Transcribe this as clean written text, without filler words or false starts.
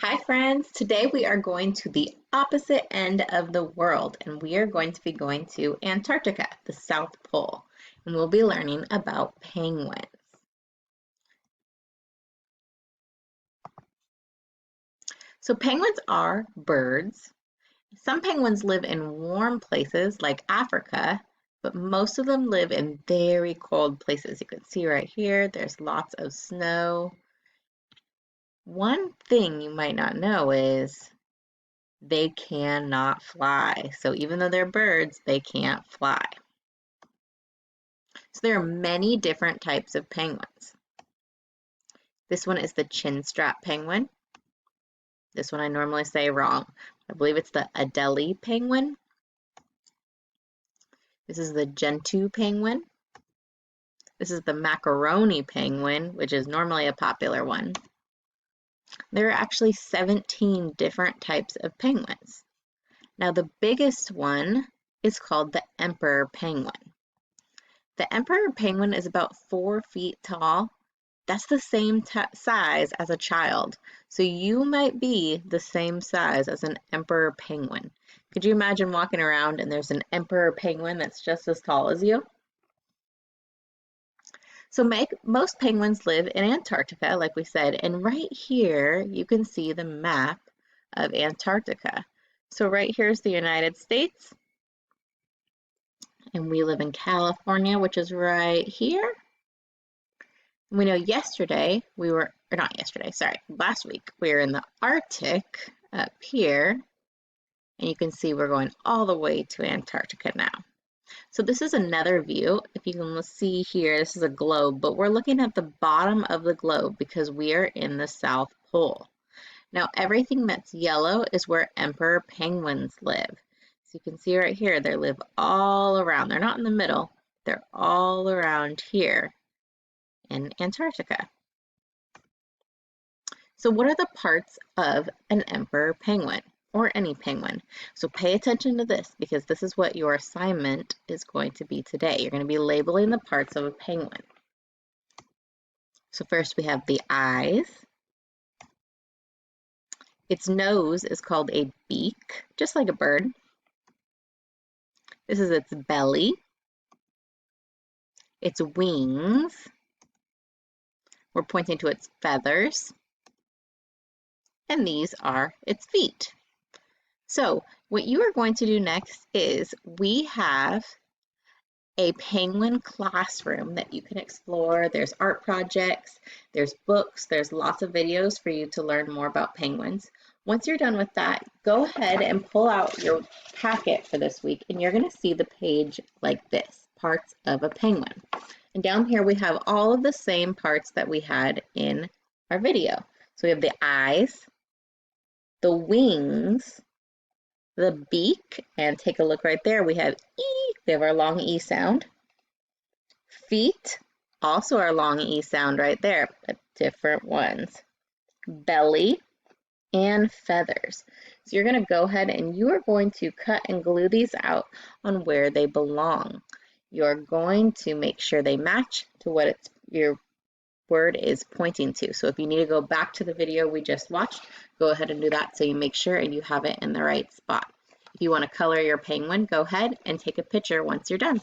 Hi friends, today we are going to the opposite end of the world and we are going to be going to Antarctica, the South Pole, and we'll be learning about penguins. So penguins are birds. Some penguins live in warm places like Africa, but most of them live in very cold places. You can see right here, there's lots of snow. One thing you might not know is they cannot fly. So even though they're birds, they can't fly. So there are many different types of penguins. This one is the chinstrap penguin. This one I normally say wrong. I believe it's the Adelie penguin. This is the Gentoo penguin. This is the macaroni penguin, which is normally a popular one. There are actually 17 different types of penguins. Now the biggest one is called the emperor penguin. The emperor penguin is about 4 feet tall. That's the same size as a child. So you might be the same size as an emperor penguin. Could you imagine walking around and there's an emperor penguin that's just as tall as you? So most penguins live in Antarctica, like we said, and right here you can see the map of Antarctica. So right here is the United States, and we live in California, which is right here. We know yesterday we were, or not yesterday, sorry, last week we were in the Arctic up here, and you can see we're going all the way to Antarctica now. So this is another view. If you can see here, this is a globe, but we're looking at the bottom of the globe because we are in the South Pole. Now everything that's yellow is where emperor penguins live. So you can see right here, they live all around. They're not in the middle, they're all around here in Antarctica. So what are the parts of an emperor penguin or any penguin? So pay attention to this because this is what your assignment is going to be today. You're going to be labeling the parts of a penguin. So first we have the eyes. Its nose is called a beak, just like a bird. This is its belly. Its wings. We're pointing to its feathers. And these are its feet. So what you are going to do next is we have a penguin classroom that you can explore. There's art projects, there's books, there's lots of videos for you to learn more about penguins. Once you're done with that, go ahead and pull out your packet for this week and you're going to see the page like this, parts of a penguin. And down here we have all of the same parts that we had in our video. So we have the eyes, the wings, the beak, and take a look right there. We have E, we have our long E sound. Feet, also our long E sound right there, but different ones. Belly, and feathers. So you're going to go ahead and you are going to cut and glue these out on where they belong. You're going to make sure they match to what your word is pointing to. So if you need to go back to the video we just watched, go ahead and do that so you make sure and you have it in the right spot. If you want to color your penguin, go ahead and take a picture once you're done.